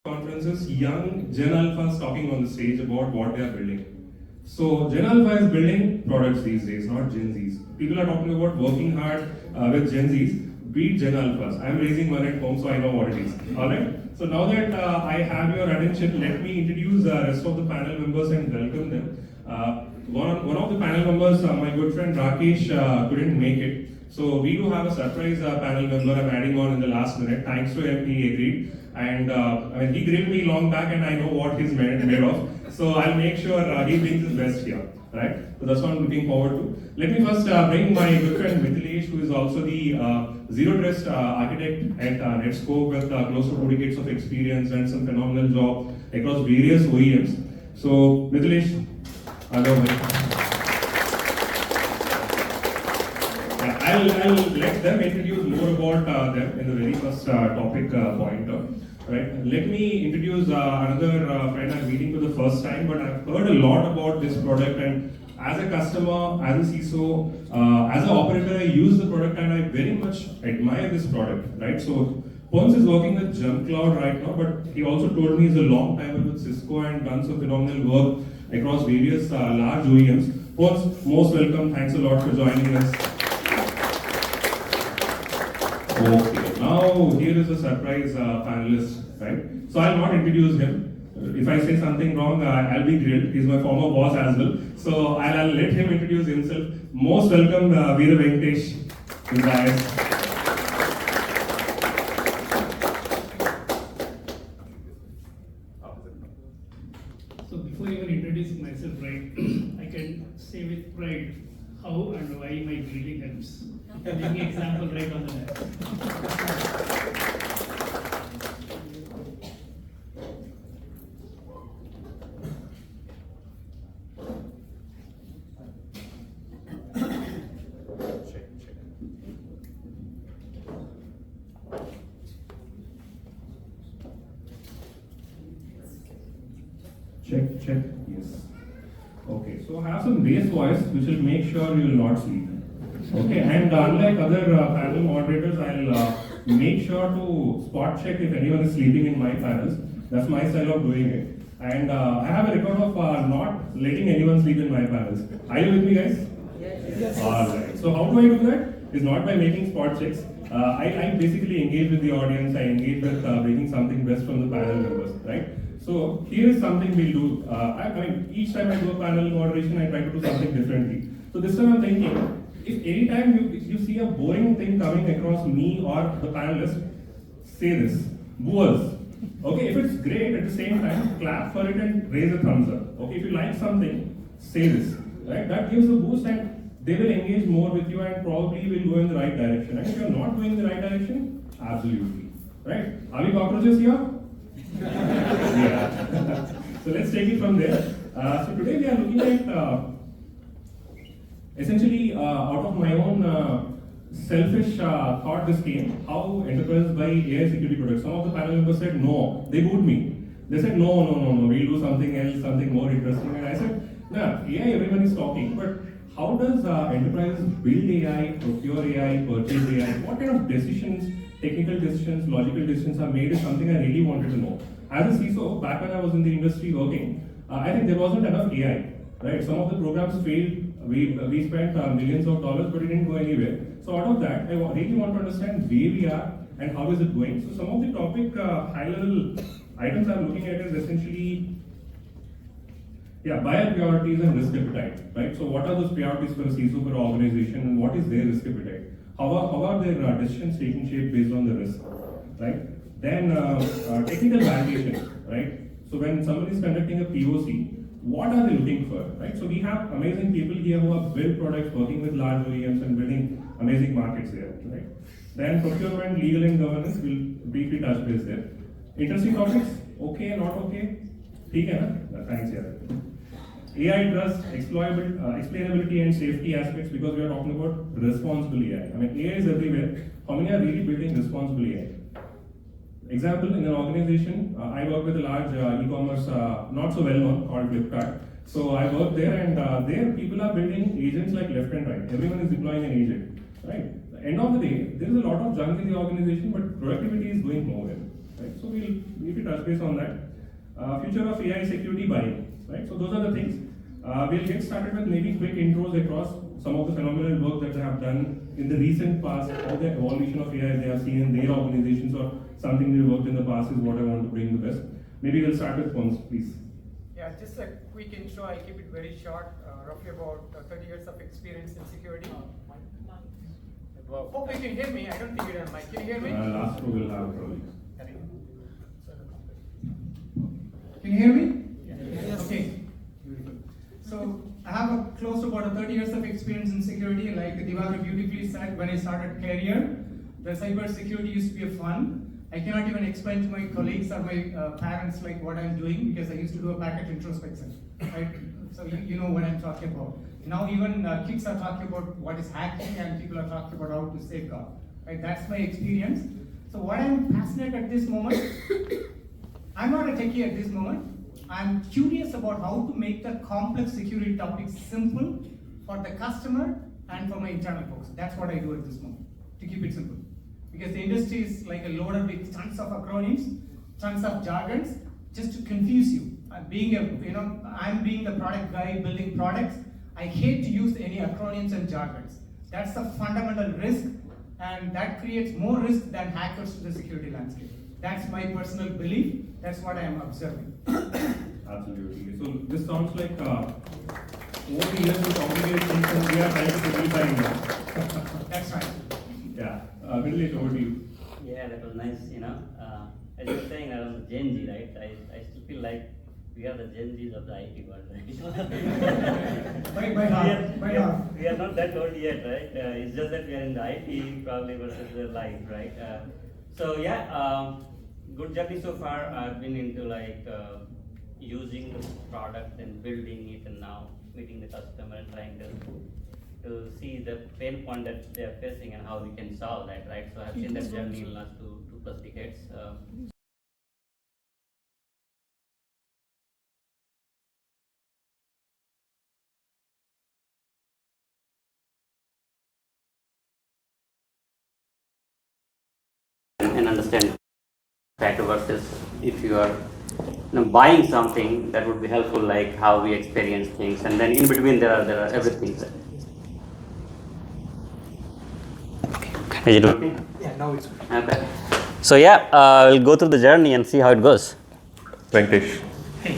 conferences, young Gen Alphas talking on the stage about what they are building. So Gen Alpha is building products these days, not Gen Zs. People are talking about working hard with Gen Zs. Beat Gen Alphas. I'm raising one at home, so I know what it is. All right. So now that I have your attention, let me introduce the rest of the panel members and welcome them. One of the panel members, my good friend Raakesh, couldn't make it. So we do have a surprise panel member I'm adding on in the last minute. Thanks to him, he agreed. And he grilled me long back, and I know what he's made of. So I'll make sure he brings his best here, right? So that's what I'm looking forward to. Let me first bring my good friend Mithilesh, who is also the Zero Trust architect at Netskope with close to 2 decades of experience and some phenomenal job across various OEMs. So Mithilesh, hello. I'll let them introduce more about them in the very first topic point. Right. Let me introduce another friend I'm meeting for the first time, but I've heard a lot about this product, and as a customer, as a CISO, as an operator, I use the product and I very much admire this product. Right. So Pons is working with Jumpcloud right now, but he also told me he's a long timer with Cisco and done some phenomenal work across various large OEMs. Pons, most welcome. Thanks a lot for joining us. Okay, now here is a surprise panelist, right? So I'll not introduce him. If I say something wrong, I'll be grilled. He's my former boss as well. So I'll let him introduce himself. Most welcome, Veera Venkatesh. So before even introducing myself, right, I can say with pride how and why my grilling helps. Give me example right on the left. Check. Yes. Okay. So I have some bass voice which will make sure you will not sleep. Okay, and unlike other panel moderators, I'll make sure to spot check if anyone is sleeping in my panels. That's my style of doing it. And I have a record of not letting anyone sleep in my panels. Are you with me, guys? Yes. Alright. So how do I do that? It's not by making spot checks. I basically engage with the audience. I engage with bringing something best from the panel members, right? So here is something we'll do. I mean, each time I do a panel moderation, I try to do something differently. So this time I'm thinking, if anytime you see a boring thing coming across me or the panelist, say this, boo us. Okay, if it's great, at the same time, clap for it and raise a thumbs up. Okay, if you like something, say this. Right? That gives a boost and they will engage more with you and probably will go in the right direction. And if you're not going in the right direction, absolutely. Right? Are we cockroaches here? Yeah. So let's take it from there. So today we are looking at essentially, out of my own selfish thought this came, how enterprises buy AI security products. Some of the panel members said no, they booed me. They said no, we'll do something else, something more interesting. And I said, nah, AI everyone is talking, but how does enterprises build AI, procure AI, purchase AI? What kind of decisions, technical decisions, logical decisions are made is something I really wanted to know. As a CISO, back when I was in the industry working, I think there wasn't enough AI. Right? Some of the programs failed. We spent millions of dollars, but it didn't go anywhere. So out of that, I really want to understand where we are and how is it going. So some of the topic high-level items I'm looking at is essentially, buyer priorities and risk appetite. Right? So what are those priorities for a CISO, for an organization, and what is their risk appetite? How are their decisions taking shape based on the risk? Right? Then technical validation. Right? So when someone is conducting a POC, what are they looking for, right? So we have amazing people here who have built products, working with large OEMs and building amazing markets there, right? Then procurement, legal and governance, we'll briefly touch base there. Interesting topics, okay, not okay? Okay, na? Thanks, yeah. AI trust, explainability and safety aspects, because we are talking about responsible AI. I mean, AI is everywhere. How many are really building responsible AI? Example, in an organization, I work with a large e-commerce, not so well known, called Flipkart. So I work there, and there people are building agents like left and right. Everyone is deploying an agent, right? At the end of the day, there is a lot of junk in the organization, but productivity is going nowhere, right? So we'll need to touch base on that. Future of AI security buying, right? So those are the things. We'll get started with maybe quick intros across some of the phenomenal work that they have done in the recent past, how the evolution of AI they have seen in their organizations or something they worked in the past is what I want to bring the best. Maybe we'll start with Pons, please. Yeah, just a quick intro. I'll keep it very short. Roughly about 30 years of experience in security. Hope you can hear me. I don't think you're on mic. Can you hear me? Last row will have probably. Can you hear me? Yes. Okay. Beautiful. So I have close to about 30 years of experience in security. Like Divakar beautifully said, when I started career, the cybersecurity used to be a fun. I cannot even explain to my colleagues or my parents like what I'm doing because I used to do a packet introspection, right? So you know what I'm talking about. Now even kids are talking about what is hacking and people are talking about how to safeguard, right? That's my experience. So what I'm passionate at this moment, I'm not a techie at this moment. I'm curious about how to make the complex security topics simple for the customer and for my internal folks. That's what I do at this moment, to keep it simple. Because the industry is like a loader with tons of acronyms, tons of jargons, just to confuse you. I'm being the product guy building products. I hate to use any acronyms and jargons. That's the fundamental risk, and that creates more risk than hackers to the security landscape. That's my personal belief. That's what I am observing. Absolutely. So this sounds like 40 years of complicated things and we are trying to simplify now. That's right. Yeah. Mithilesh, over to you. Yeah, that was nice, as you were saying around the Gen Z, right? I still feel like we are the Gen Zs of the IT world, right? By half. We are not that old yet, right? It's just that we are in the IT probably versus the life, right? Good journey so far. I've been into using the product and building it, and now meeting the customer and trying to see the pain point that they are facing and how we can solve that, right? So I've seen that journey in the last two plus decades. And understand that versus if you are buying something that would be helpful, like how we experience things, and then in between there are everything. Is it okay? Yeah, now it's good. Okay. So we'll go through the journey and see how it goes. Venkatesh. Hey,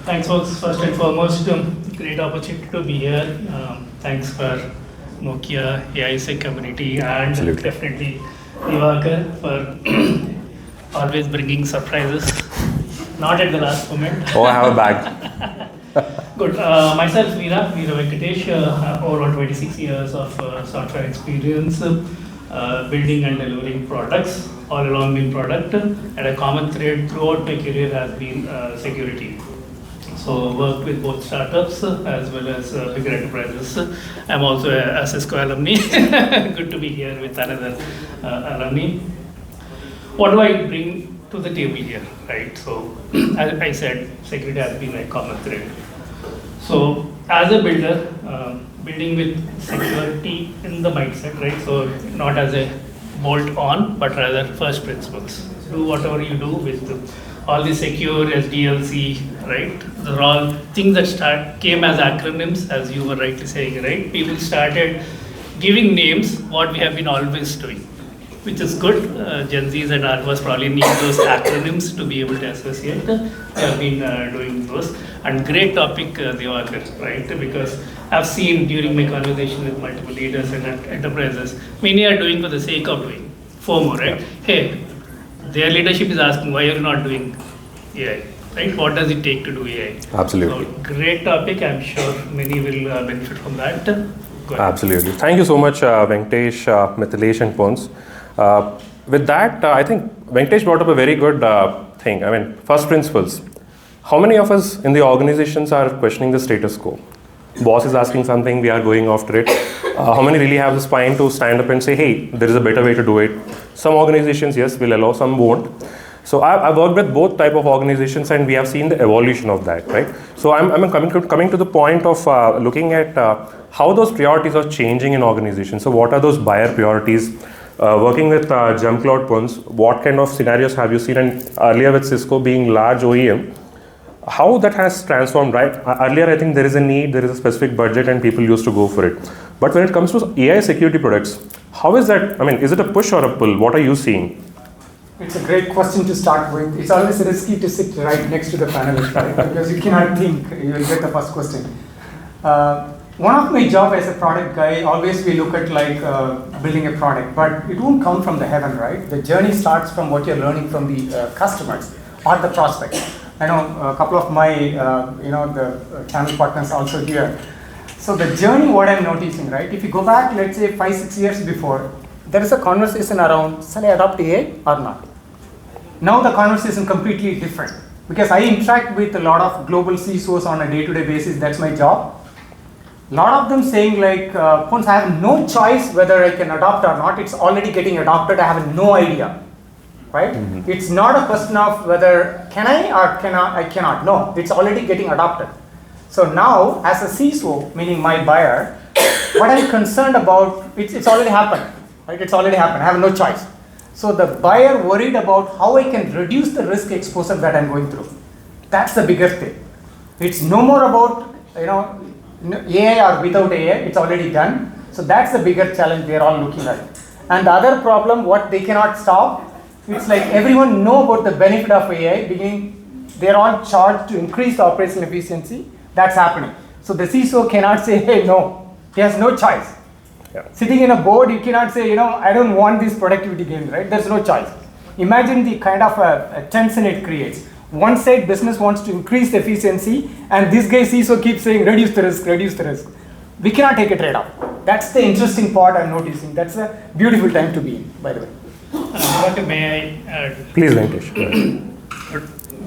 thanks folks. First and foremost, great opportunity to be here. Thanks for Nokia, AISEC community, and definitely Divakar for always bringing surprises. Not at the last moment. Oh, I have a bag. Good. Myself, Veera Venkatesh, over 26 years of software experience, building and delivering products, all along in product, and a common thread throughout my career has been security. So worked with both startups as well as bigger enterprises. I'm also a AISECCO alumni. Good to be here with another alumni. What do I bring to the table here, right? So as I said, security has been a common thread. So as a builder, building with security in the mindset, right? So not as a bolt on, but rather first principles. Do whatever you do with all the secure SDLC, right? These are all things that came as acronyms, as you were rightly saying, right? People started giving names, what we have been always doing, which is good. Gen Zs and Alphas probably need those acronyms to be able to associate. We have been doing those. And great topic, Divakar, right? Because I've seen during my conversation with multiple leaders and enterprises, many are doing for the sake of doing. FOMO, right? Hey, their leadership is asking, why are you not doing AI? Right? What does it take to do AI? Absolutely. So, great topic. I'm sure many will benefit from that. Go ahead. Absolutely. Thank you so much, Venkatesh, Mithilesh, and Pons. With that, I think Venkatesh brought up a very good thing. I mean, first principles. How many of us in the organizations are questioning the status quo? Boss is asking something, we are going after it. How many really have the spine to stand up and say, hey, there is a better way to do it? Some organizations, yes, will allow, some won't. So I've worked with both type of organizations and we have seen the evolution of that, right? So I'm coming to the point of looking at how those priorities are changing in organizations. So what are those buyer priorities? Working with Jumpcloud Pons, what kind of scenarios have you seen? And earlier with Cisco being large OEM, how that has transformed, right? Earlier, I think there is a need, there is a specific budget, and people used to go for it. But when it comes to AI security products, how is that? I mean, is it a push or a pull? What are you seeing? It's a great question to start with. It's always risky to sit right next to the panelist, right? Because you cannot think, you will get the first question. One of my job as a product guy, always we look at like building a product, but it won't come from the heaven, right? The journey starts from what you're learning from the customers or the prospects. I know a couple of my, the channel partners also here. So the journey, what I'm noticing, right? If you go back, let's say 5-6 years before, there is a conversation around, shall I adopt AI or not? Now the conversation is completely different because I interact with a lot of global CISOs on a day-to-day basis. That's my job. A lot of them saying like, Pons, I have no choice whether I can adopt or not. It's already getting adopted. I have no idea. Right? Mm-hmm. It's not a question of whether can I or I cannot. No, it's already getting adopted. So now, as a CISO, meaning my buyer, what I'm concerned about, it's already happened. Right? It's already happened. I have no choice. So the buyer worried about how I can reduce the risk exposure that I'm going through. That's the bigger thing. It's no more about AI or without AI. It's already done. So that's the bigger challenge they're all looking at. And the other problem, what they cannot stop. It's like everyone know about the benefit of AI, beginning they're all charged to increase the operational efficiency. That's happening. So the CISO cannot say, hey, no. He has no choice. Yeah. Sitting in a board, you cannot say, I don't want these productivity gains, right? There's no choice. Imagine the kind of a tension it creates. One side, business wants to increase the efficiency, and this guy CISO keeps saying, reduce the risk, reduce the risk. We cannot take a trade-off. That's the interesting part I'm noticing. That's a beautiful time to be in, by the way. May I add? Please, Venkatesh.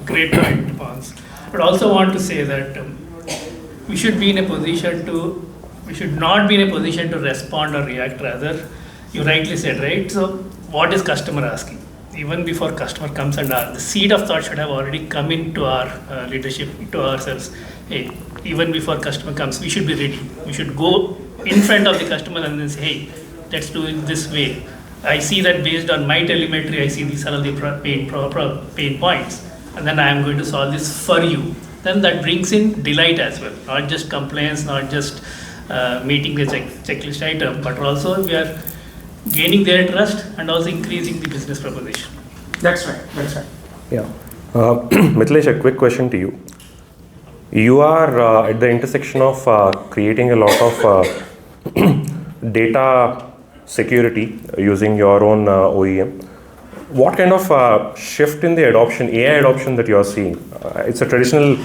Great point, Pons. But also want to say that we should not be in a position to respond or react. Rather, you rightly said, right? So, what is customer asking? Even before customer comes and asks, the seed of thought should have already come into our leadership, to ourselves. Hey, even before customer comes, we should be ready. We should go in front of the customer and then say, hey, let's do it this way. I see that based on my telemetry, I see these are the pain points, and then I am going to solve this for you. Then that brings in delight as well, not just compliance, not just meeting the checklist item, but also we are gaining their trust and also increasing the business proposition. That's right. That's right. Yeah. Mithilesh, a quick question to you. You are at the intersection of creating a lot of data security using your own OEM. What kind of shift in the adoption, AI adoption that you are seeing? It's a traditional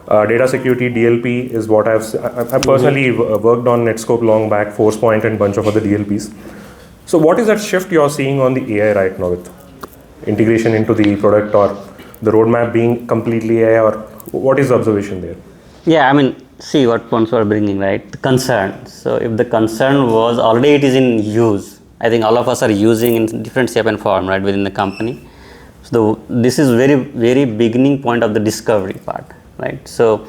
data security, DLP is what I personally worked on Netskope long back, Forcepoint and bunch of other DLPs. So what is that shift you are seeing on the AI right now with integration into the product or the roadmap being completely AI, or what is the observation there? Yeah, I mean, see what Pons were bringing, right? The concern. So if the concern was already it is in use, I think all of us are using in different shape and form, right, within the company. So this is very, very beginning point of the discovery part, right? So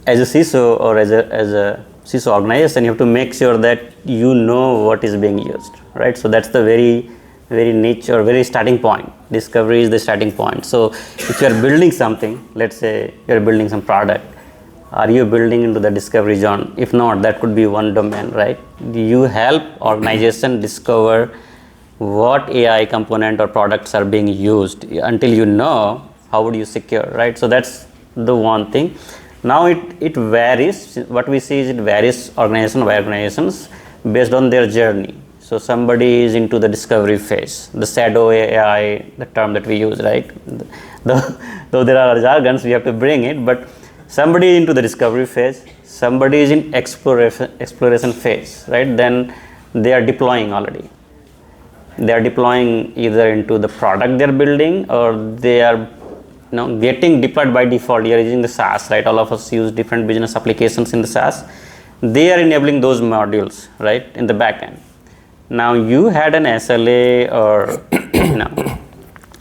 as a CISO or as a CISO organization, you have to make sure that you know what is being used, right? So that's the very, very niche or very starting point. Discovery is the starting point. So if you are building something, let's say you are building some product, are you building into the discovery zone? If not, that could be one domain, right? You help organization discover what AI component or products are being used. Until you know, how would you secure, right? So that's the one thing. Now it varies. What we see is it varies organization by organizations based on their journey. So somebody is into the discovery phase, the shadow AI, the term that we use, right? Though there are jargons, we have to bring it, but somebody is into the discovery phase, somebody is in exploration phase, right? Then they are deploying already. They are deploying either into the product they are building, or they are getting deployed by default. You are using the SaaS, right? All of us use different business applications in the SaaS. They are enabling those modules, right, in the back end. Now you had an SLA or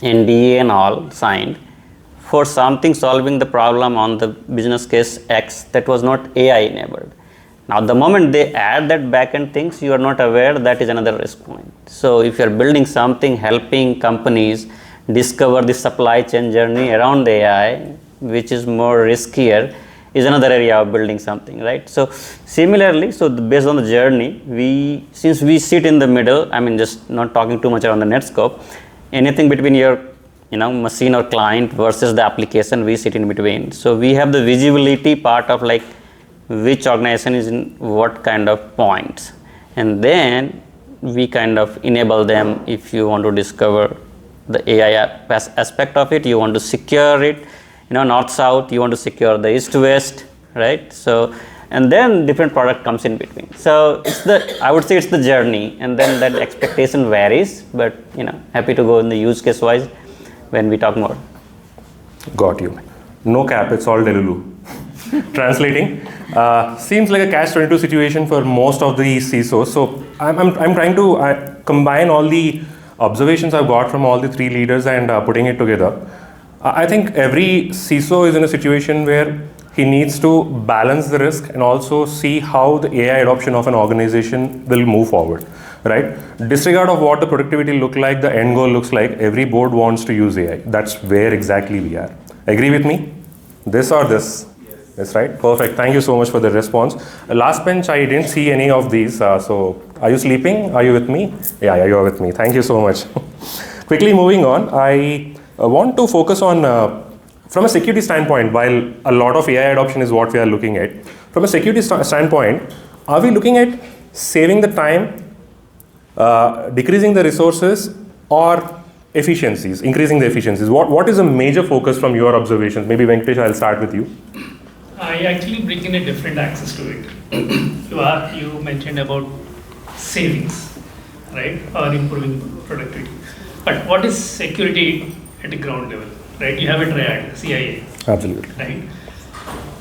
NDA and all signed for something solving the problem on the business case X that was not AI enabled. Now, the moment they add that backend things, you are not aware, that is another risk point. So, if you are building something helping companies discover the supply chain journey around the AI, which is more riskier, is another area of building something, right? So, similarly, so based on the journey, since we sit in the middle, I mean, just not talking too much around the Netskope, anything between your machine or client versus the application, we sit in between. So, we have the visibility part of like which organization is in what kind of points, and then we kind of enable them. If you want to discover the AI aspect of it, you want to secure it, north south, you want to secure the east west, right? So, and then different product comes in between. So I would say it's the journey, and then that expectation varies, but happy to go in the use case wise when we talk more. Got you. No cap, it's all Delulu. Translating, seems like a catch-22 situation for most of the CISOs. So I'm trying to combine all the observations I've got from all the three leaders and putting it together. I think every CISO is in a situation where he needs to balance the risk and also see how the AI adoption of an organization will move forward, right? Disregard of what the productivity look like, the end goal looks like, every board wants to use AI. That's where exactly we are. Agree with me? This or this? Yes, right? Perfect. Thank you so much for the response. Last bench, I didn't see any of these. So are you sleeping? Are you with me? Yeah, you are with me. Thank you so much. Quickly moving on, I want to focus on, from a security standpoint, while a lot of AI adoption is what we are looking at, from a security standpoint, are we looking at saving the time, decreasing the resources, or efficiencies, increasing the efficiencies? What is a major focus from your observations? Maybe Venkatesh, I'll start with you. I actually bring in a different access to it. You mentioned about savings, right, or improving productivity. But what is security at the ground level, right? You have a triad, CIA. Absolutely. Right?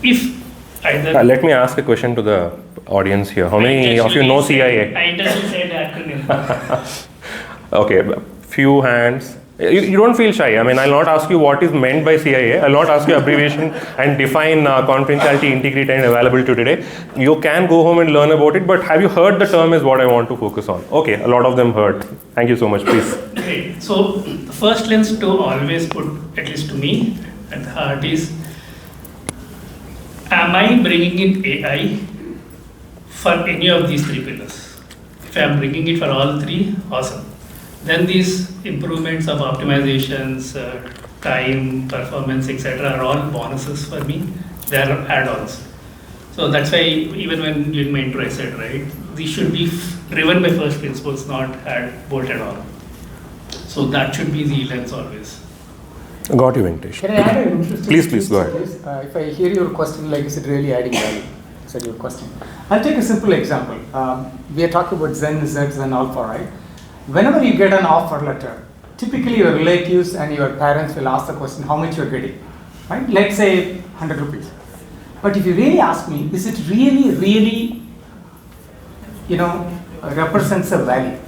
If either... let me ask a question to the audience here. How many of you know CIA? I intentionally said acronym. Okay, few hands. You don't feel shy. I mean, I'll not ask you what is meant by CIA. I'll not ask you abbreviation and define confidentiality, integrity, and availability today. You can go home and learn about it, but have you heard the term is what I want to focus on? Okay, a lot of them heard. Thank you so much, please. Great. So, the first lens to always put, at least to me, at the heart is, am I bringing in AI for any of these three pillars? If I'm bringing it for all three, awesome. Then these improvements of optimizations, time, performance, etc. are all bonuses for me. They are add-ons. So that's why even when in my intro I said, right, these should be driven by first principles, not bolted on. So that should be the lens always. Got you, Venkatesh. Can I add an interesting Please go ahead. If I hear your question, like, is it really adding value? Is that your question? I'll take a simple example. We are talking about Zen, Zs, and Alpha, right? Whenever you get an offer letter, typically your relatives and your parents will ask the question, how much you're getting, right? Let's say 100 rupees. But if you really ask me, is it really, represents a value?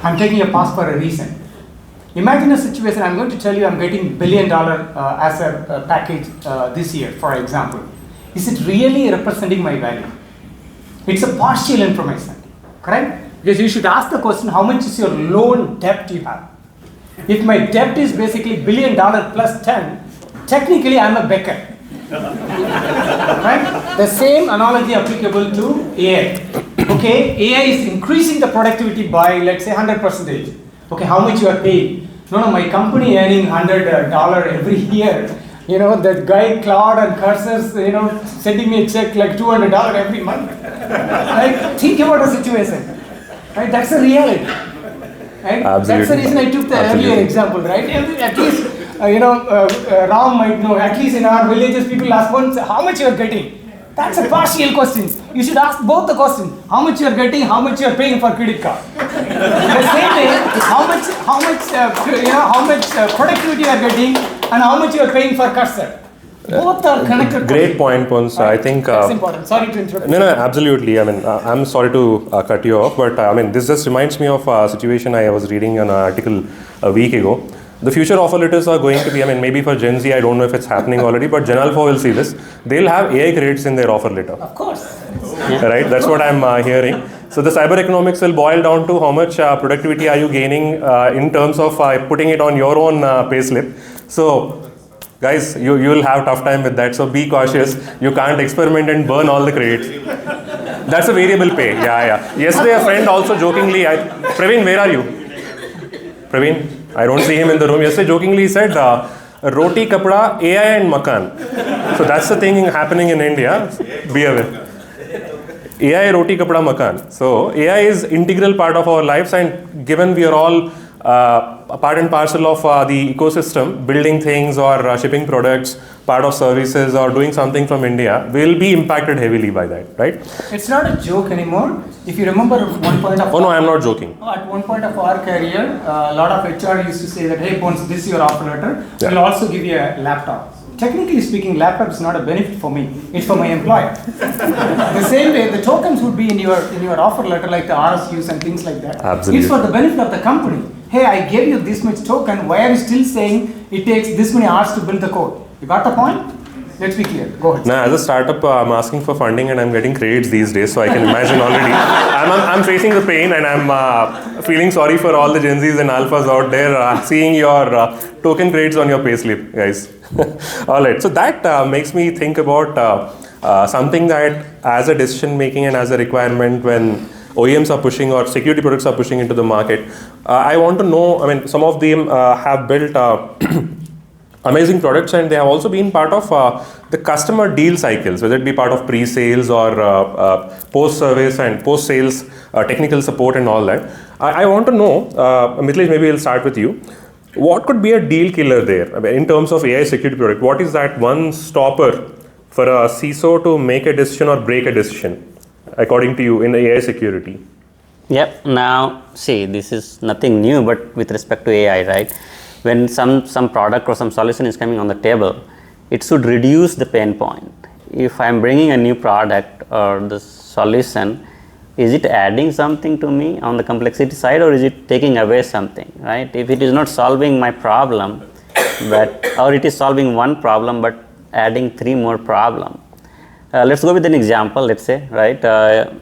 I'm taking a pause for a reason. Imagine a situation, I'm going to tell you I'm getting $1 billion as a package this year, for example. Is it really representing my value? It's a partial information, correct? Because you should ask the question, how much is your loan debt you have? If my debt is basically $1 billion plus 10, technically I'm a beggar. Right? The same analogy applicable to AI. Okay, AI is increasing the productivity by, let's say, 100%. Okay, how much you are paying? No, my company earning $100 every year. That guy Claude and Cursors, sending me a check like $200 every month. Right? Think about the situation. Right? That's the reality. Right? Absolutely. That's the reason I took the earlier example, right? At least, Ram might know, at least in our villages, people ask once, how much you are getting? That's a partial question. You should ask both the questions. How much you are getting, how much you are paying for credit card. The same way, how much productivity you are getting and how much you are paying for cursor. Both are connected. Great point, Pons. I think that's important. Sorry to interrupt. No, absolutely. I mean, I'm sorry to cut you off, but this just reminds me of a situation I was reading an article a week ago. The future offer letters are going to be, I mean, maybe for Gen Z, I don't know if it's happening already, but Gen Alpha will see this. They'll have AI credits in their offer letter. Of course. Right? That's what I'm hearing. So the cyber economics will boil down to how much productivity are you gaining in terms of putting it on your own payslip. So guys, you will have tough time with that. So be cautious. You can't experiment and burn all the credits. That's a variable pay. Yeah. Yesterday a friend also jokingly, Praveen, where are you? Praveen, I don't see him in the room. Yesterday jokingly he said, roti, kapda, AI and makan. So that's the thing happening in India. Be aware. AI, roti, kapda, makan. So AI is integral part of our lives, and given we are all a part and parcel of the ecosystem, building things or shipping products, part of services or doing something from India, will be impacted heavily by that, right? It's not a joke anymore. If you remember one point of... Oh no, I'm not joking. At one point of our career, a lot of HR used to say that, hey Pons, this is your offer letter. Yeah. We'll also give you a laptop. Technically speaking, laptop is not a benefit for me. It's for my employer. The same way, the tokens would be in your offer letter, like the RSUs and things like that. Absolutely. It's for the benefit of the company. Hey, I gave you this much token. Why are you still saying it takes this many hours to build the code? You got the point? Let's be clear. Go ahead. Now, as a startup, I'm asking for funding and I'm getting credits these days, so I can imagine already. I'm facing the pain, and I'm feeling sorry for all the Gen Zs and Alphas out there seeing your token credits on your payslip, guys. All right, so that makes me think about something that as a decision making and as a requirement when OEMs are pushing or security products are pushing into the market. I want to know, I mean, some of them have built amazing products, and they have also been part of the customer deal cycles, whether it be part of pre-sales or post-service and post-sales technical support and all that. I want to know, Mithilesh, maybe we'll start with you. What could be a deal killer there? I mean, in terms of AI security product, what is that one stopper for a CISO to make a decision or break a decision, according to you, in AI security? Yep. Now, see, this is nothing new, but with respect to AI, right? When some product or some solution is coming on the table, it should reduce the pain point. If I'm bringing a new product or the solution, is it adding something to me on the complexity side, or is it taking away something, right? If it is not solving my problem, or it is solving one problem but adding 3 more problems. Let's go with an example, let's say, right?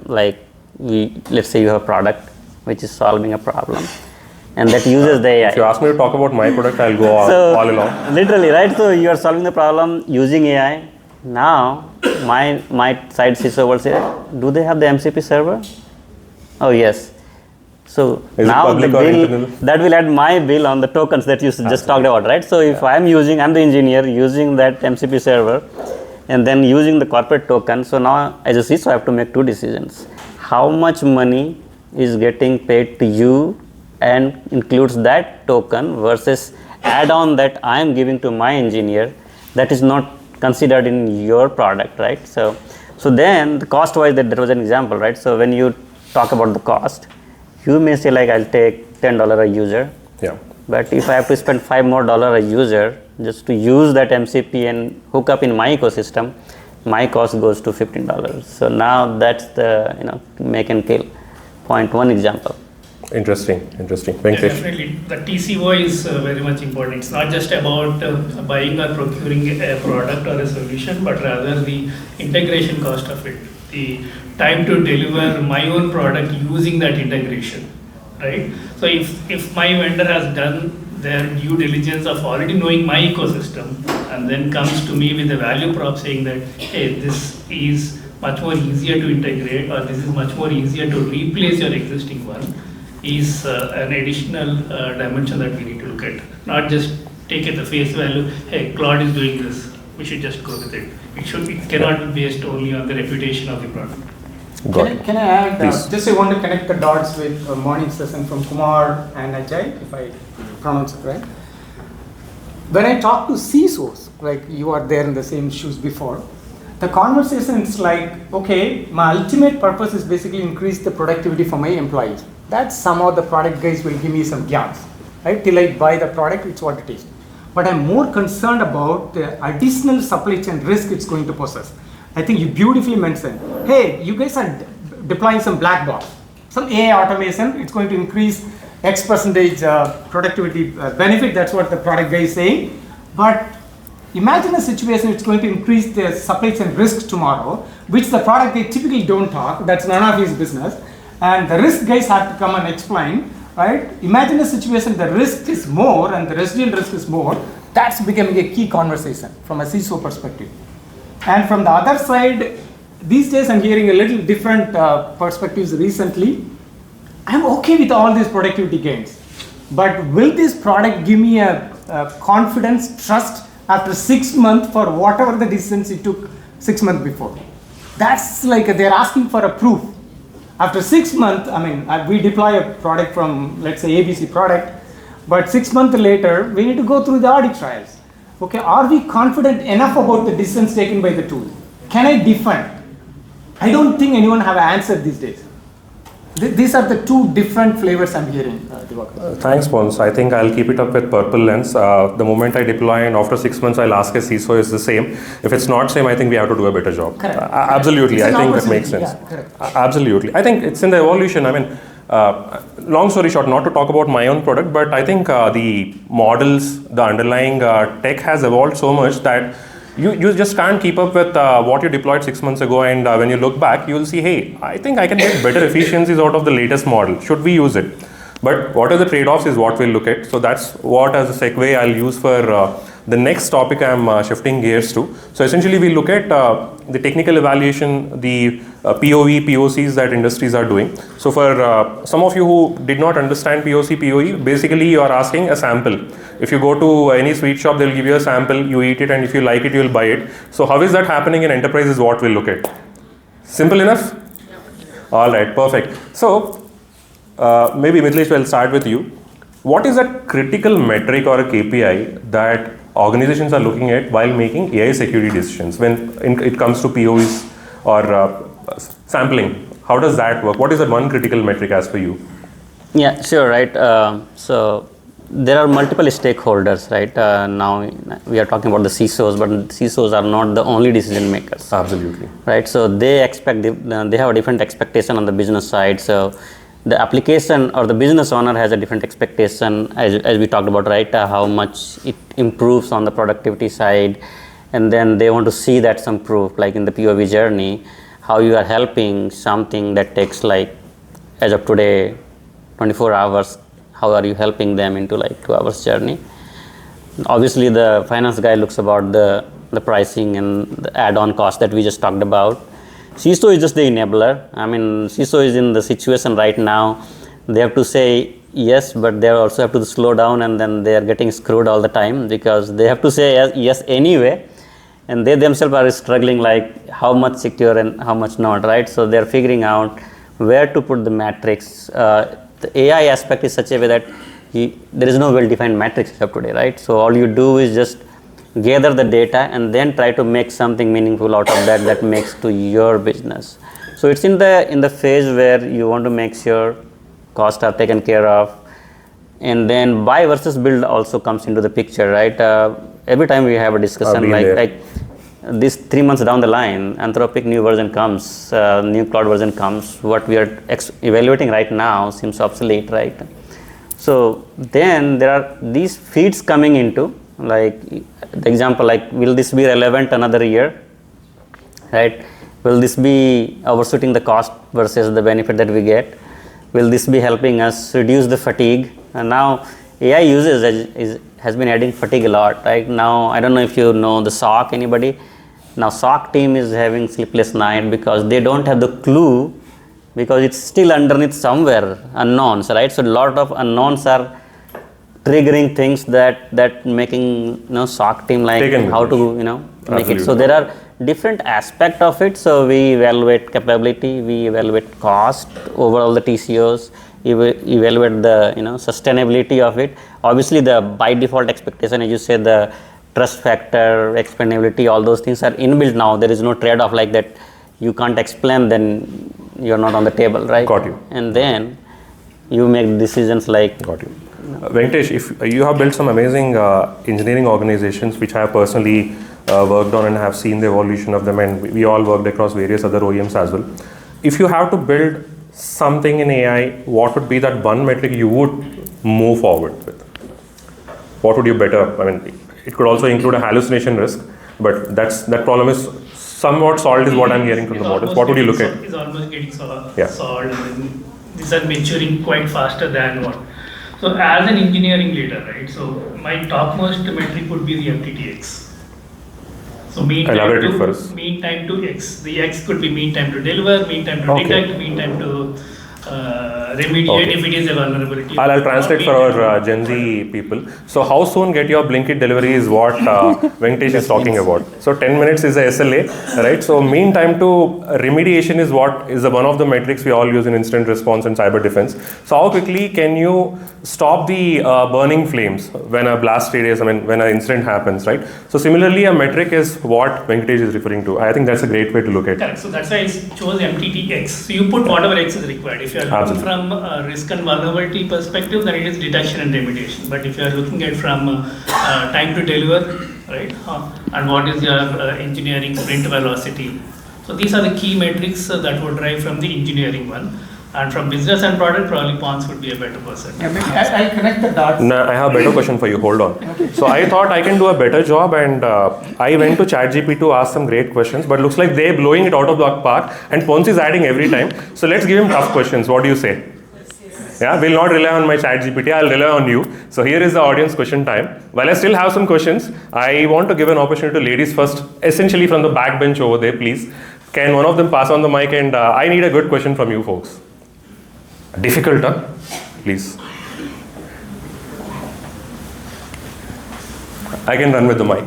Let's say you have a product which is solving a problem, and that uses the AI. If you ask me to talk about my product, I'll go all along. Literally, right? So you are solving the problem using AI. Now, my side CISO will say, do they have the MCP server? Oh yes. So is now the bill, that will add my bill on the tokens that you just talked about, right? So if I'm the engineer using that MCP server and then using the corporate token, so now as a CISO I have to make 2 decisions. How much money is getting paid to you and includes that token versus add-on that I am giving to my engineer that is not considered in your product, right? So then the cost-wise, that was an example, right? So when you talk about the cost, you may say like, I'll take $10 a user. Yeah. But if I have to spend $5 more a user just to use that MCP and hook up in my ecosystem, my cost goes to $15. So now that's the make and kill point. One example. Interesting. Venkatesh. Definitely, the TCO is very much important. It's not just about buying or procuring a product or a solution, but rather the integration cost of it, the time to deliver my own product using that integration, right? So if my vendor has done their due diligence of already knowing my ecosystem and then comes to me with a value prop saying that, hey, this is much more easier to integrate, or this is much more easier to replace your existing one, is an additional dimension that we need to look at. Not just take at the face value, hey, Claude is doing this, we should just go with it. It cannot be based only on the reputation of the product. Can I add, just I want to connect the dots with a morning session from Kumar and Ajay, if I pronounce it right. When I talk to CISOs, like you are there in the same shoes before, the conversation is like, okay, my ultimate purpose is basically increase the productivity for my employees. That somehow the product guys will give me some gas, right? Till I buy the product, it's what it is. But I'm more concerned about the additional supply chain risk it's going to possess. I think you beautifully mentioned, hey, you guys are deploying some black box, some AI automation, it's going to increase X percentage productivity benefit. That's what the product guy is saying. But imagine a situation which is going to increase the supply chain risk tomorrow, which the product guy typically don't talk. That's none of his business. And the risk guys have to come and explain, right? Imagine a situation the risk is more and the residual risk is more. That's becoming a key conversation from a CISO perspective. And from the other side, these days I'm hearing a little different perspectives recently. I'm okay with all these productivity gains, but will this product give me a confidence, trust after 6 months for whatever the decisions it took 6 months before? That's like they're asking for a proof. After 6 months, I mean, we deploy a product from, let's say, ABC product, but 6 months later, we need to go through the audit trials. Okay, are we confident enough about the decisions taken by the tool? Can I defend? I don't think anyone have an answer these days. These are the two different flavors I'm hearing, Divakar. Thanks, Pons. I think I'll keep it up with PurpleLens. The moment I deploy and after 6 months I'll ask a CISO is the same. If it's not same, I think we have to do a better job. Correct. Absolutely, I think that makes sense. Yeah, correct. Absolutely. I think it's in the evolution. I mean, long story short, not to talk about my own product, but I think the models, the underlying tech has evolved so much that you just can't keep up with what you deployed 6 months ago, and when you look back, you will see, hey, I think I can get better efficiencies out of the latest model. Should we use it? But what are the trade-offs is what we'll look at. So that's what, as a segue, I'll use for the next topic I'm shifting gears to. So essentially, we look at the technical evaluation, the POV, POCs that industries are doing. So for some of you who did not understand POC, POE, basically you are asking a sample. If you go to any sweet shop, they'll give you a sample, you eat it, and if you like it, you'll buy it. So how is that happening in enterprise is what we'll look at. Simple enough? All right, perfect. So maybe Mithilesh, will start with you. What is a critical metric or a KPI that organizations are looking at while making AI security decisions when it comes to POEs or sampling? How does that work? What is that one critical metric as per you? Yeah, sure, right. So there are multiple stakeholders, right? Now we are talking about the CISOs, but CISOs are not the only decision makers. Absolutely. Right, so they expect, they have a different expectation on the business side. So the application or the business owner has a different expectation, as we talked about, right? How much it improves on the productivity side, and then they want to see that some proof, like in the POV journey, how you are helping something that takes like, as of today, 24 hours, how are you helping them into like 2 hours journey? Obviously, the finance guy looks about the pricing and the add-on cost that we just talked about. CISO is just the enabler. I mean, CISO is in the situation right now. They have to say yes, but they also have to slow down, and then they are getting screwed all the time because they have to say yes anyway, and they themselves are struggling like how much secure and how much not, right? So they're figuring out where to put the metrics. The AI aspect is such a way that there is no well-defined matrix up today, right? So all you do is just gather the data and then try to make something meaningful out of that makes to your business. So it's in the phase where you want to make sure costs are taken care of, and then buy versus build also comes into the picture, right? Every time we have a discussion like this 3 months down the line, Anthropic new version comes, new cloud version comes. What we are evaluating right now seems obsolete, right? So then there are these feeds coming into, like the example, like will this be relevant another year, right? Will this be overshooting the cost versus the benefit that we get? Will this be helping us reduce the fatigue? And now AI usage has been adding fatigue a lot, right? Now I don't know if you know the SOC, anybody? Now SOC team is having sleepless night because they don't have the clue, because it's still underneath somewhere, unknowns, right? So a lot of unknowns are triggering things that making SOC team like how to make it. So there are different aspects of it. So we evaluate capability, we evaluate cost, overall the TCOs, evaluate the sustainability of it. Obviously the by default expectation, as you said, the trust factor, explainability, all those things are inbuilt now. There is no trade-off like that. You can't explain, then you're not on the table, right? Got you. And then you make decisions like. Got you. Venkatesh, if you have built some amazing engineering organizations, which I have personally worked on and have seen the evolution of them, and we all worked across various other OEMs as well. If you have to build something in AI, what would be that one metric you would move forward with? What would you better, I mean, it could also include a hallucination risk, but that problem is somewhat solved is what I'm hearing from the models. What would you look at? It's almost getting solved, Yeah. and then these are maturing quite faster than what. So as an engineering leader, right, so my topmost metric would be the MTTX. So Elaborate it first. mean time to X. The X could be mean time to deliver, mean time to Okay. detect, mean time to remediate Okay. if it is a vulnerability. I'll translate for our Gen Z people. So how soon get your Blinkit delivery is what Venkatesh is talking about. So 10 minutes is a SLA, right? So mean time to remediation is what is one of the metrics we all use in incident response and cyber defense. So how quickly can you stop the burning flames when a blast radius, I mean, when an incident happens, right? So similarly, a metric is what Venkatesh is referring to. I think that's a great way to look at it. Correct. So that's why I chose MTTX. So you put whatever X is required. If you are looking Absolutely. from a risk and vulnerability perspective, then it is detection and remediation. But if you are looking at from time to deliver, right, and what is your engineering sprint velocity. So these are the key metrics that would drive from the engineering one. And from business and product, probably Pons would be a better person. Yeah, maybe I'll connect the dots. No, I have a better question for you. Hold on. So I thought I can do a better job, and I went to ChatGPT to ask some great questions, but looks like they're blowing it out of the park, and Pons is adding every time. So let's give him tough questions. What do you say? Yeah, we'll not rely on my ChatGPT. I'll rely on you. So here is the audience question time. While I still have some questions, I want to give an opportunity to ladies first, essentially from the back bench over there, please. Can one of them pass on the mic? And I need a good question from you folks. Difficult, huh? Please. I can run with the mic.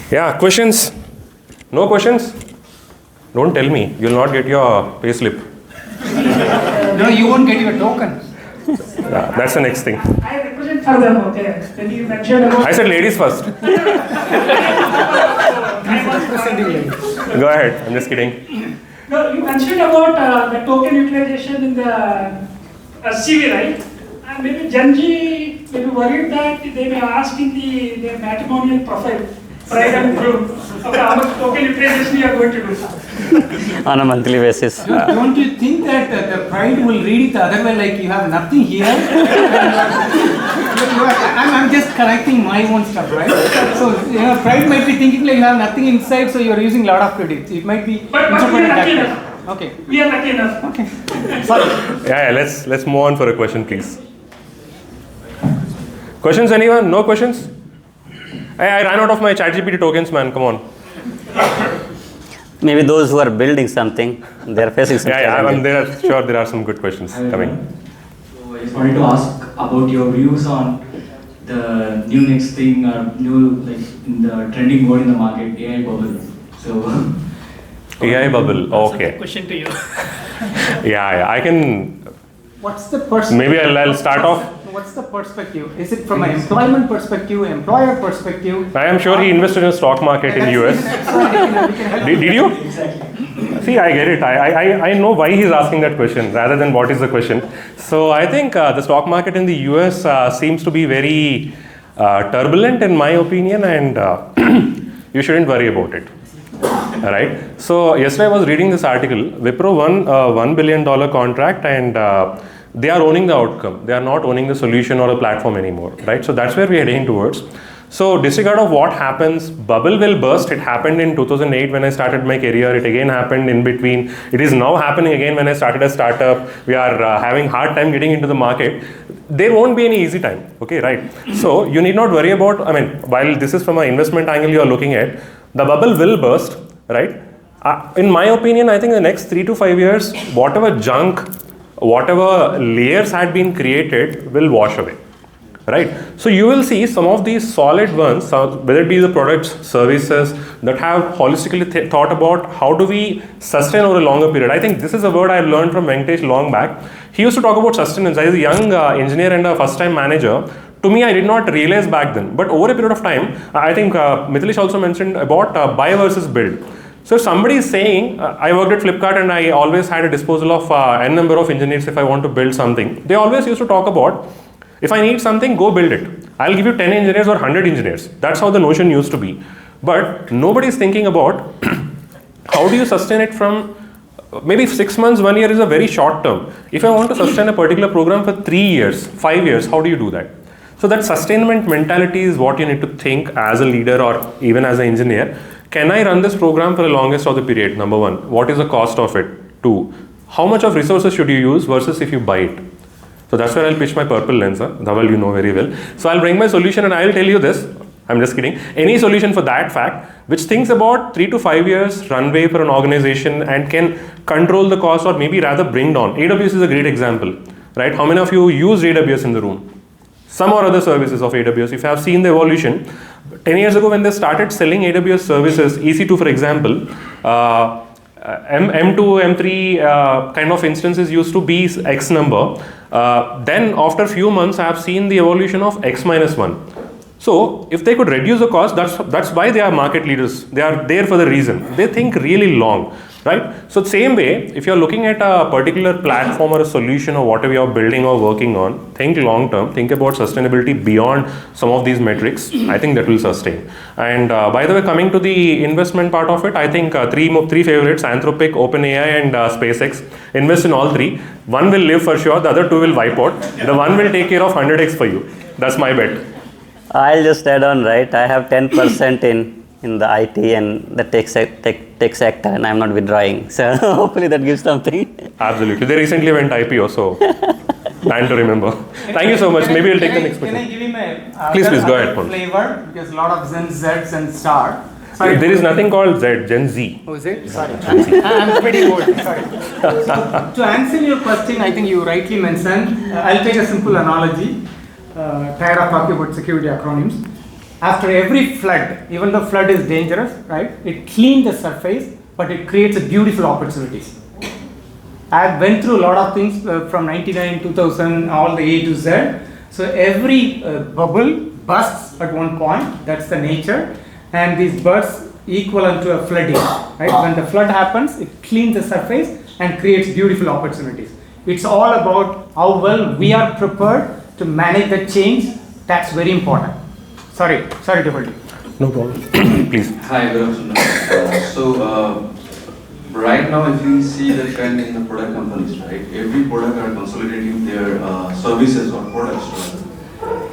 Yeah, questions? No questions? Don't tell me. You'll not get your pay slip. No, you won't get your token. Yeah, that's the next thing. I represent for them, okay. When you mentioned about... I said ladies first. Go ahead. I'm just kidding. No, you mentioned about the token utilization in the CV, right? And maybe Gen Z may be worried that they may ask in their matrimonial profile, bride and groom, okay, how much token utilization you are going to do. On a monthly basis. Don't you think that the pride will read it the other way, like you have nothing here? I'm just correcting my own stuff, right? So, pride might be thinking like you have nothing inside, so you're using a lot of credits. It might be But we are interpreted that lucky way. enough. Okay. We are lucky enough. Okay. Sorry. Yeah, let's move on for a question, please. Questions, anyone? No questions? I ran out of my ChatGPT tokens, man. Come on. Maybe those who are building something, they are facing some Yeah, challenges. there are some good questions coming. So I just wanted to ask about your views on the new next thing or new, like in the trending word in the market, AI bubble. So AI bubble. Okay. Question to you. Yeah, I can. What's the perspective? Maybe I'll start off. What's the perspective? Is it from an employment perspective, employer perspective? I am sure he invested in the stock market in US. Did you? exactly. See, I get it. I know why he's asking that question rather than what is the question. So I think the stock market in the US seems to be very turbulent in my opinion, and you shouldn't worry about it. Alright. So yesterday I was reading this article. Wipro won a $1 billion contract, and they are owning the outcome. They are not owning the solution or the platform anymore, right? So that's where we are heading towards. So disregard of what happens, bubble will burst. It happened in 2008 when I started my career. It again happened in between. It is now happening again when I started a startup. We are having hard time getting into the market. There won't be any easy time, okay, right? So you need not worry about, I mean, while this is from an investment angle you are looking at, the bubble will burst, right? In my opinion, I think in the next 3 to 5 years, whatever junk, whatever layers had been created will wash away, right? So you will see some of these solid ones, whether it be the products, services that have holistically thought about how do we sustain over a longer period. I think this is a word I learned from Venkatesh long back. He used to talk about sustenance. As a young engineer and a first-time manager, to me, I did not realize back then. But over a period of time, I think Mithilesh also mentioned about buy versus build. So if somebody is saying, I worked at Flipkart and I always had a disposal of n number of engineers if I want to build something, they always used to talk about, If I need something, go build it. I'll give you 10 engineers or 100 engineers. That's how the notion used to be. But nobody is thinking about how do you sustain it from maybe 6 months, 1 year is a very short term. If I want to sustain a particular program for 3 years, 5 years, how do you do that? So that sustainment mentality is what you need to think as a leader or even as an engineer. Can I run this program for the longest of the period? Number one, what is the cost of it? Two, how much of resources should you use versus if you buy it? So that's where I'll pitch my PurpleLens. Dhaval, you know very well. So I'll bring my solution and I'll tell you this. I'm just kidding. Any solution for that fact, which thinks about 3 to 5 years runway for an organization and can control the cost or maybe rather bring down. AWS is a great example, right? How many of you use AWS in the room? Some or other services of AWS. If you have seen the evolution, 10 years ago when they started selling AWS services, EC2 for example, M2, M3 kind of instances used to be X number. Then after few months, I have seen the evolution of X minus 1. So if they could reduce the cost, that's why they are market leaders. They are there for the reason. They think really long, right? So same way, if you're looking at a particular platform or a solution or whatever you're building or working on, think long term, think about sustainability beyond some of these metrics. I think that will sustain. And by the way, coming to the investment part of it, I think three favorites, Anthropic, OpenAI and SpaceX. Invest in all three. One will live for sure, the other two will wipe out. The one will take care of 100x for you. That's my bet. I'll just add on, right? I have 10% in the IT and the tech sector, and I'm not withdrawing. So hopefully that gives something. Absolutely. They recently went IPO, so time to remember. Thank you so much. Maybe we'll take the next question. Can I give him a please go ahead, Pons. flavor? Because a lot of Gen Zs and Star. Sorry, there is nothing called Z, Gen Z. Oh, is it? Sorry. I'm pretty old. Sorry. So, to answer your question, I think you rightly mentioned, I'll take a simple analogy. Tired of talking about security acronyms. After every flood, even though flood is dangerous, right? It cleans the surface, but it creates a beautiful opportunities. I went through a lot of things from 99, 2000, all the A to Z. So every bubble bursts at one point. That's the nature, and these bursts equivalent to a flooding. Right? When the flood happens, it cleans the surface and creates beautiful opportunities. It's all about how well we are prepared to manage the change. That's very important. Sorry to hold you. No problem. Please. Hi, good afternoon. Right now, if you see the trend in the product companies, right, every product are consolidating their services or products. Right?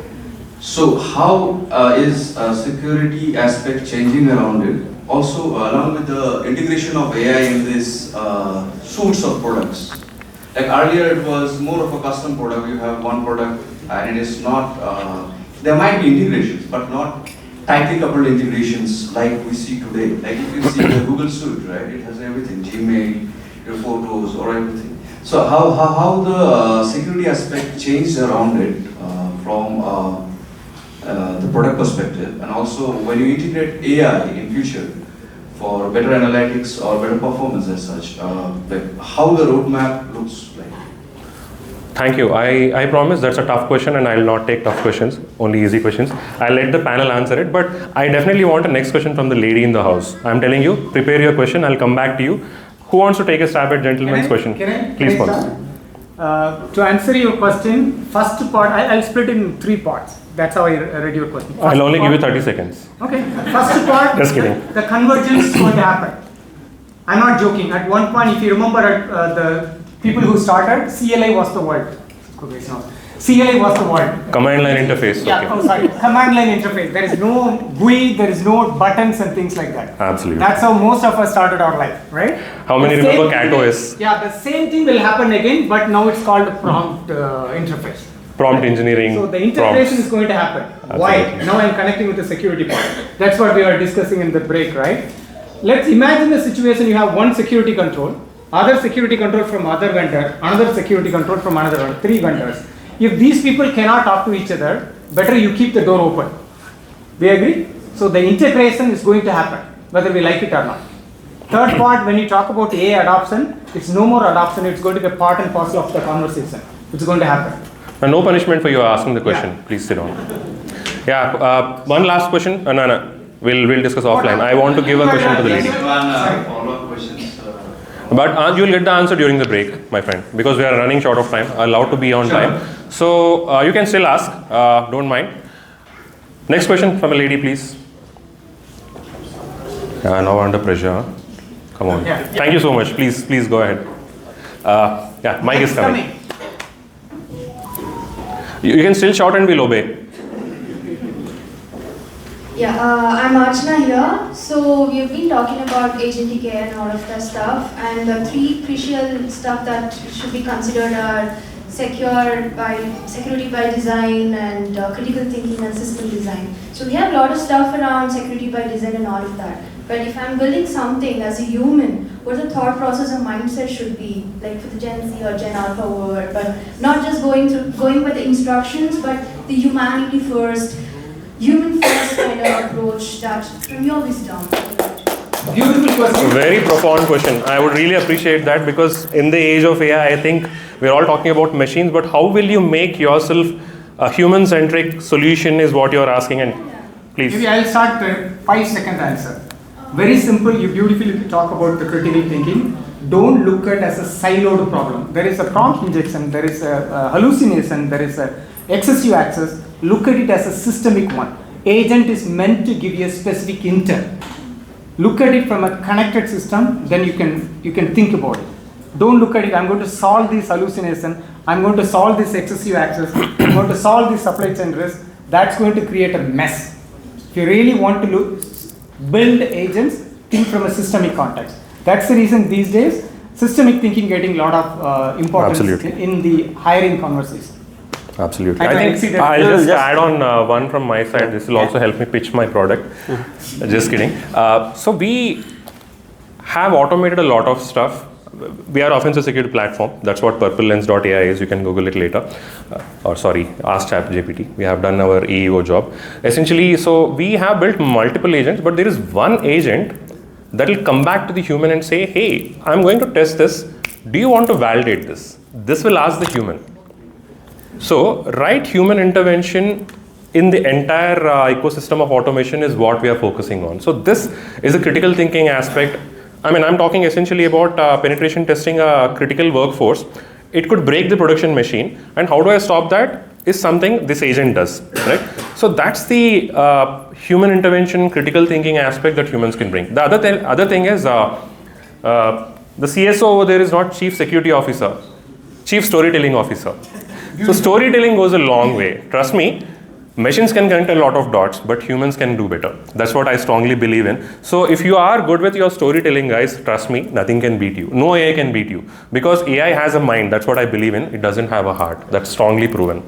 So how is security aspect changing around it? Also, along with the integration of AI in this suites of products. Like earlier, it was more of a custom product. You have one product, and it is not. There might be integrations, but not tightly coupled integrations like we see today. Like if you see the Google suite, right? It has everything: Gmail, your photos, or everything. So how the security aspect changed around it from the product perspective, and also when you integrate AI in future for better analytics or better performance as such, like how the roadmap looks like. Thank you. I promise that's a tough question and I'll not take tough questions, only easy questions. I'll let the panel answer it, but I definitely want a next question from the lady in the house. I'm telling you, prepare your question, I'll come back to you. Who wants to take a stab at gentleman's question? Please, Pons. To answer your question, first part, I'll split it in 3 parts. That's how I read your question. I'll only give you 30 seconds. Okay. First part, just kidding. The convergence is going to happen. I'm not joking. At one point, if you remember the people who started, CLI was the word. CLI was the word. Command line interface. Yeah, okay. oh sorry. Command line interface. There is no GUI, there is no buttons and things like that. Absolutely. That's how most of us started our life, right? How many remember CatOS? Yeah, the same thing will happen again, but now it's called a prompt interface. Prompt engineering. So the integration is going to happen. Absolutely. Why? Now I'm connecting with the security part. That's what we are discussing in the break, right? Let's imagine the situation: you have one security control, other security control from other vendor, another security control from another vendor, 3 vendors. If these people cannot talk to each other, better you keep the door open. We agree? So the integration is going to happen, whether we like it or not. Third part, when you talk about AI adoption, it's no more adoption, it's going to be a part and parcel of the conversation. It's going to happen. And no punishment for you asking the question. Yeah. Please sit down. Yeah, one last question. No. We'll discuss offline. I want to give a question to the lady. One follow-up question But you'll get the answer during the break, my friend, because we are running short of time, allowed to be on time. So you can still ask, don't mind. Next question from a lady, please. Now under pressure. Come on. Yeah. Thank you so much. Please go ahead. Yeah, mic is coming. You can still shout and we'll obey. Yeah, I'm Archana here. So we've been talking about agentic AI and all of that stuff, and the three crucial stuff that should be considered are security by design and critical thinking and system design. So we have a lot of stuff around security by design and all of that. But if I'm building something as a human, what the thought process and mindset should be, like for the Gen Z or Gen Alpha world, but not just going by the instructions, but the humanity first, human first kind of approach that from your wisdom. Beautiful question. Very profound question. I would really appreciate that, because in the age of AI, I think we're all talking about machines, but how will you make yourself a human-centric solution is what you're asking, and please. Maybe I'll start the 5-second answer. Very simple, you beautifully talk about the critical thinking. Don't look at it as a siloed problem. There is a prompt injection, there is a hallucination, there is a excessive access. Look at it as a systemic one. Agent is meant to give you a specific intent. Look at it from a connected system, then you can think about it. Don't look at it, I'm going to solve this hallucination, I'm going to solve this excessive access, I'm going to solve this supply chain risk. That's going to create a mess. If you really want to build agents, think from a systemic context. That's the reason these days, systemic thinking getting a lot of importance in the hiring conversation. Absolutely. I think I'll just add on one from my side. This will also help me pitch my product. Just kidding. So we have automated a lot of stuff. We are offensive security platform. That's what PurpleLens.ai is. You can Google it later. Ask ChatGPT. We have done our EEO job. Essentially, so we have built multiple agents, but there is one agent that will come back to the human and say, hey, I'm going to test this. Do you want to validate this? This will ask the human. So, right human intervention in the entire ecosystem of automation is what we are focusing on. So, this is a critical thinking aspect. I mean, I'm talking essentially about penetration testing a critical workforce. It could break the production machine, and how do I stop that is something this agent does, right? So, that's the human intervention, critical thinking aspect that humans can bring. The other thing is the CSO over there is not Chief Security Officer, Chief Storytelling Officer. So storytelling goes a long way. Trust me, machines can connect a lot of dots, but humans can do better. That's what I strongly believe in. So if you are good with your storytelling, guys, trust me, nothing can beat you. No AI can beat you. Because AI has a mind, that's what I believe in. It doesn't have a heart. That's strongly proven.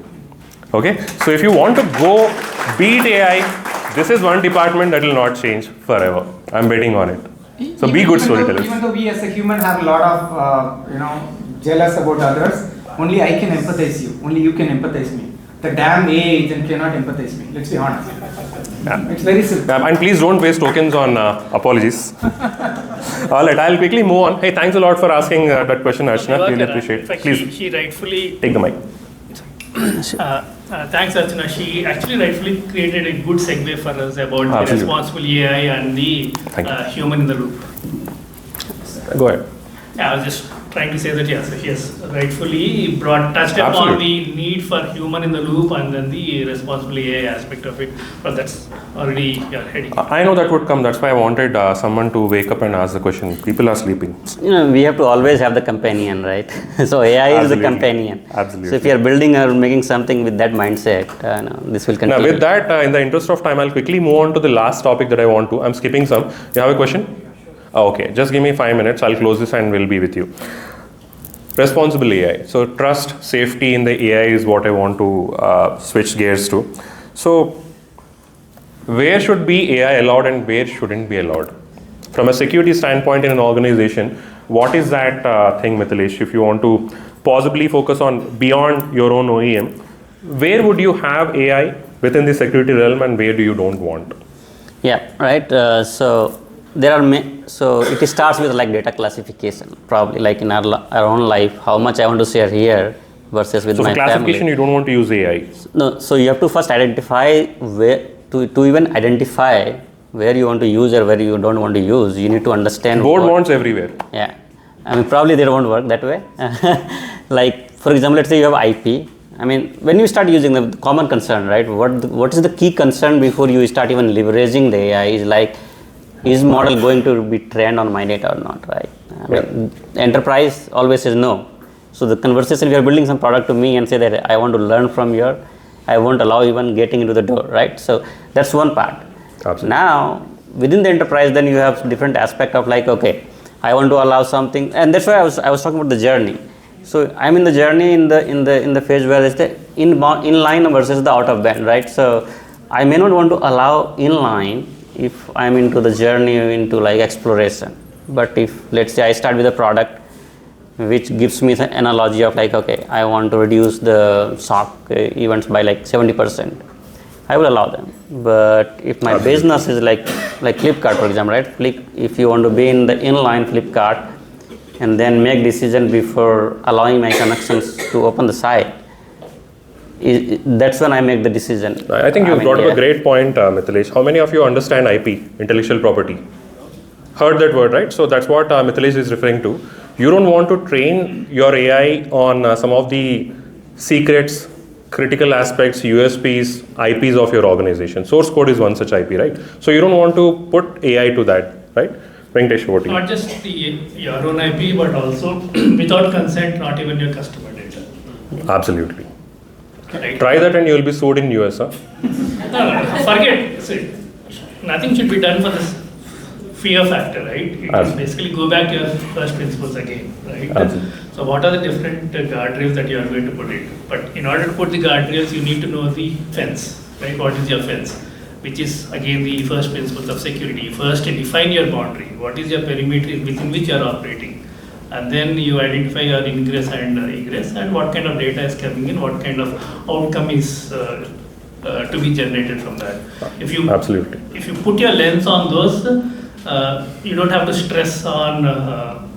Okay? So if you want to go beat AI, this is one department that will not change forever. I'm betting on it. So be good storytellers. Even though we as a human have a lot of, jealous about others, only I can empathize you. Only you can empathize me. The damn AI agent cannot empathize me. Let's be honest. Yeah. It's very simple. And please don't waste tokens on apologies. All right, I'll quickly move on. Hey, thanks a lot for asking that question, Archana. Really appreciate it. Please. She rightfully take the mic. Thanks, Archana. She actually rightfully created a good segue for us about the responsible AI and the human in the loop. Go ahead. Yeah, I was just trying to say that yes, rightfully touched upon the need for human in the loop and then the responsible AI aspect of it. But that's already heading. I know that would come. That's why I wanted someone to wake up and ask the question. People are sleeping. We have to always have the companion, right? So AI is the companion. Absolutely. So if you are building or making something with that mindset, this will continue. Now, with that, in the interest of time, I'll quickly move on to the last topic that I want to. I'm skipping some. You have a question? Okay, just give me 5 minutes. I'll close this and we'll be with you. Responsible AI. So trust, safety in the AI is what I want to switch gears to. So where should be AI allowed and where shouldn't be allowed? From a security standpoint in an organization, what is that thing, Mithilesh? If you want to possibly focus on beyond your own OEM, where would you have AI within the security realm and where do you don't want? Yeah, right. So there are so it starts with like data classification, probably like in our own life, how much I want to share here versus with my family. So for classification, you don't want to use AI? No, so you have to first identify where, to even identify where you want to use or where you don't want to use, you need to understand. Board wants everywhere. Yeah. I mean, probably they won't work that way. Like, for example, let's say you have IP. I mean, when you start using the common concern, right? What is the key concern before you start even leveraging the AI? Is like, is model going to be trained on my data or not, right? I mean, enterprise always says no. So the conversation, we are building some product to me and say that I want to learn from your, I won't allow even getting into the door, right? So that's one part. Absolutely. Now, within the enterprise, then you have different aspect of like, okay, I want to allow something, and that's why I was talking about the journey. So I'm in the journey in the phase where it's the inline versus the out of band, right? So I may not want to allow inline if I'm into the journey into like exploration. But if let's say I start with a product which gives me the analogy of like, okay, I want to reduce the SOC events by like 70%, I will allow them. But if my business is like Flipkart, for example, right? If you want to be in the inline Flipkart and then make decision before allowing my connections to open the site, that's when I make the decision. I think you brought up a great point, Mithilesh. How many of you understand IP, intellectual property? Heard that word, right? So that's what Mithilesh is referring to. You don't want to train your AI on some of the secrets, critical aspects, USPs, IPs of your organization. Source code is one such IP, right? So you don't want to put AI to that, right? Venkatesh, over to you. Not just your own IP, but also without consent, not even your customer data. Absolutely. Right. Try that and you will be sued in US, huh? No, forget. See, nothing should be done for this fear factor, right? You can basically go back to your first principles again, right? Absolutely. So what are the different guardrails that you are going to put in? But in order to put the guardrails, you need to know the fence, right? What is your fence? Which is again the first principles of security. First, define your boundary. What is your perimeter within which you are operating? And then you identify your ingress and egress, and what kind of data is coming in, what kind of outcome is to be generated from that. If you put your lens on those, you don't have to stress on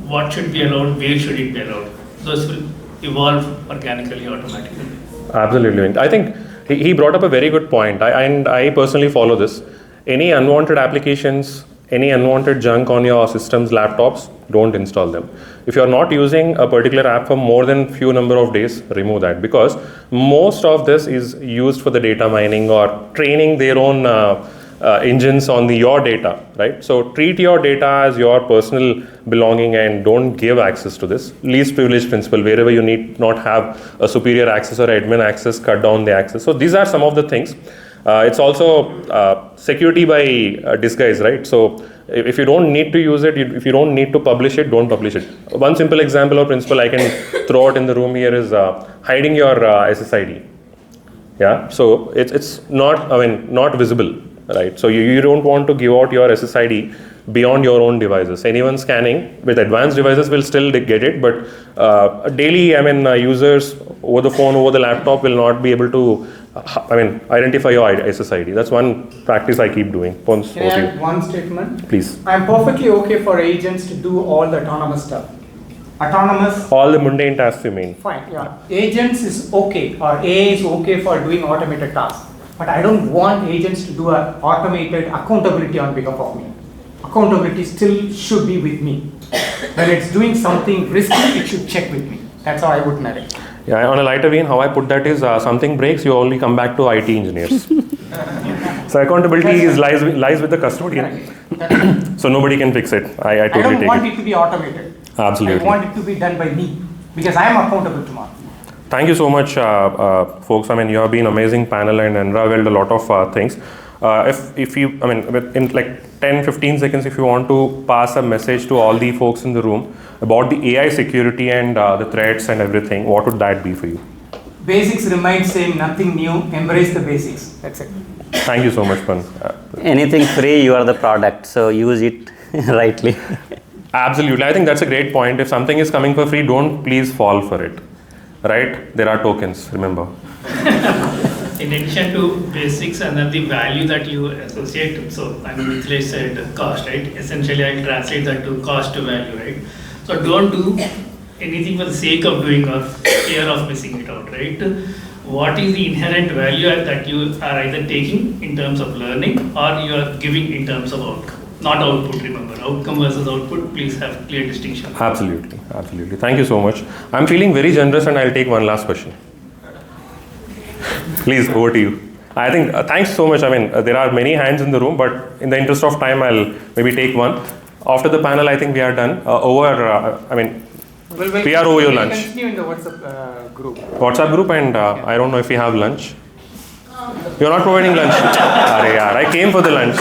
what should be allowed, where should it be allowed. Those will evolve organically, automatically. Absolutely. I think he brought up a very good point. I personally follow this. Any unwanted applications, any unwanted junk on your systems, laptops, don't install them. If you're not using a particular app for more than few number of days, remove that, because most of this is used for the data mining or training their own engines on your data, right? So treat your data as your personal belonging and don't give access to this. Least privilege principle, wherever you need not have a superior access or admin access, cut down the access. So these are some of the things. It's also security by disguise, right? So if you don't need to use it, if you don't need to publish it, don't publish it. One simple example or principle I can throw out in the room here is hiding your SSID. Yeah, so it's not, not visible, right? So you don't want to give out your SSID beyond your own devices. Anyone scanning with advanced devices will still get it, but daily, users over the phone, over the laptop will not be able to identify your SSID. That's one practice I keep doing. Pons, can I add one statement? Please. I'm perfectly okay for agents to do all the autonomous stuff. All the mundane tasks you mean? Fine, yeah. Agents is okay, or AI is okay for doing automated tasks. But I don't want agents to do an automated accountability on behalf of me. Accountability still should be with me. When it's doing something risky, it should check with me. That's how I would narrate. Yeah, on a lighter vein, how I put that is something breaks, you only come back to IT engineers. So accountability lies with the custodian. So nobody can fix it. I totally take it. I don't want it to be automated. Absolutely. I want it to be done by me because I am accountable tomorrow. Thank you so much, folks. You have been amazing panel and unraveled a lot of things. If you, in like 10-15 seconds, if you want to pass a message to all the folks in the room about the AI security and the threats and everything, what would that be for you? Basics remain same, nothing new. Embrace the basics. That's it. Thank you so much, Pons. Anything free, you are the product, so use it rightly. Absolutely. I think that's a great point. If something is coming for free, don't please fall for it. Right? There are tokens, remember. In addition to basics and then the value that you associate, so Mithilesh said cost, right? Essentially, I translate that to cost to value, right? So don't do anything for the sake of doing or fear of missing it out, right? What is the inherent value that you are either taking in terms of learning or you are giving in terms of outcome? not output, remember. Outcome versus output, please have clear distinction. Absolutely, absolutely. Thank you so much. I'm feeling very generous and I'll take one last question. Please, over to you. I think, thanks so much. I mean, there are many hands in the room, but in the interest of time, I'll maybe take one. After the panel, I think we are done. We are over your lunch. Continue in the WhatsApp group. WhatsApp group, and I don't know if we have lunch. You're not providing lunch? I came for the lunch.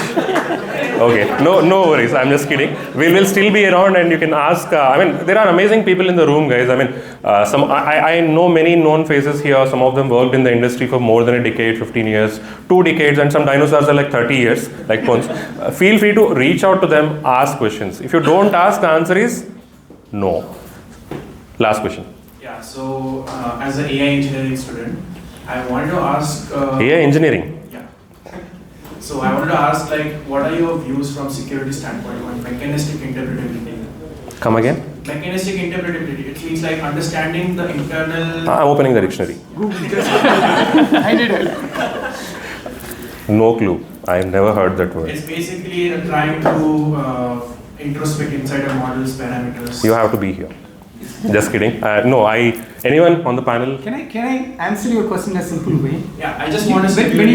Okay, no worries. I'm just kidding. We'll still be around, and you can ask. There are amazing people in the room, guys. I know many known faces here. Some of them worked in the industry for more than a decade, 15 years, 2 decades, and some dinosaurs are like 30 years, like Pons. Feel free to reach out to them, ask questions. If you don't ask, the answer is no. Last question. Yeah. So, as an AI engineering student, I wanted to ask. AI engineering. So I wanted to ask, what are your views from security standpoint on mechanistic interpretability? Come again? Mechanistic interpretability. It means understanding the internal. I'm opening the dictionary. I did it. No clue. I've never heard that word. It's basically trying to introspect inside a model's parameters. You have to be here. Just kidding. Anyone on the panel? Can I answer your question in a simple way? Yeah, I just want to say when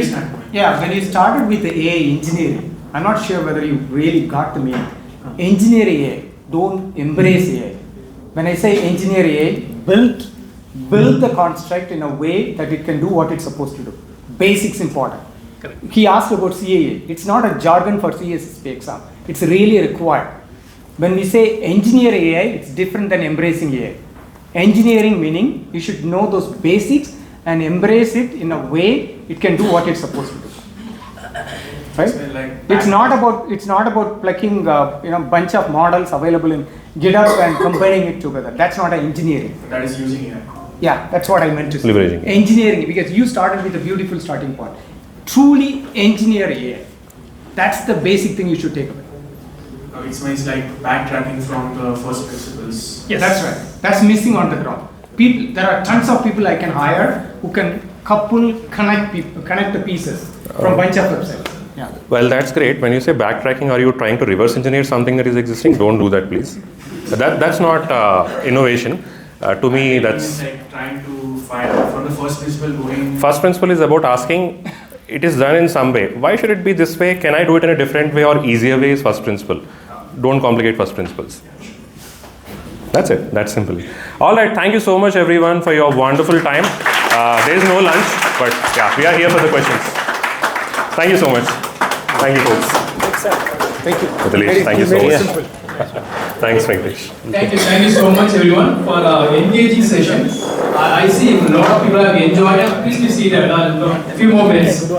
you started with the AI engineering, I'm not sure whether you really got the meaning. Engineer AI, don't embrace AI. When I say engineer AI, build the construct in a way that it can do what it's supposed to do. Basics important. Correct. He asked about CAA. It's not a jargon for CSSP exam. It's really required. When we say engineer AI, it's different than embracing AI. Engineering meaning you should know those basics and embrace it in a way it can do what it's supposed to do. Right? It's not about plucking bunch of models available in GitHub and combining it together. That's not engineering. That is using AI. Yeah, that's what I meant to say. Leveraging. Engineering, because you started with a beautiful starting point. Truly engineer AI. That's the basic thing you should take away. It means backtracking from the first principles. Yes, that's right. That's missing on the ground. There are tons of people I can hire who can connect the pieces from bunch of websites. Yeah. Well, that's great. When you say backtracking, are you trying to reverse engineer something that is existing? Don't do that, please. That's not innovation. To me, that's trying to find out from the first principle going. First principle is about asking. It is done in some way. Why should it be this way? Can I do it in a different way or easier way? Is first principle. Don't complicate first principles. That's it. That's simple. All right. Thank you so much, everyone, for your wonderful time. There is no lunch, but yeah, we are here for the questions. Thank you so much. Thank you, folks. Thank you. Mithilesh, thank you so much. Thanks, Venkatesh. Thank you so much, everyone, for engaging session. I see a lot of people have enjoyed it. Please be seated. A few more minutes.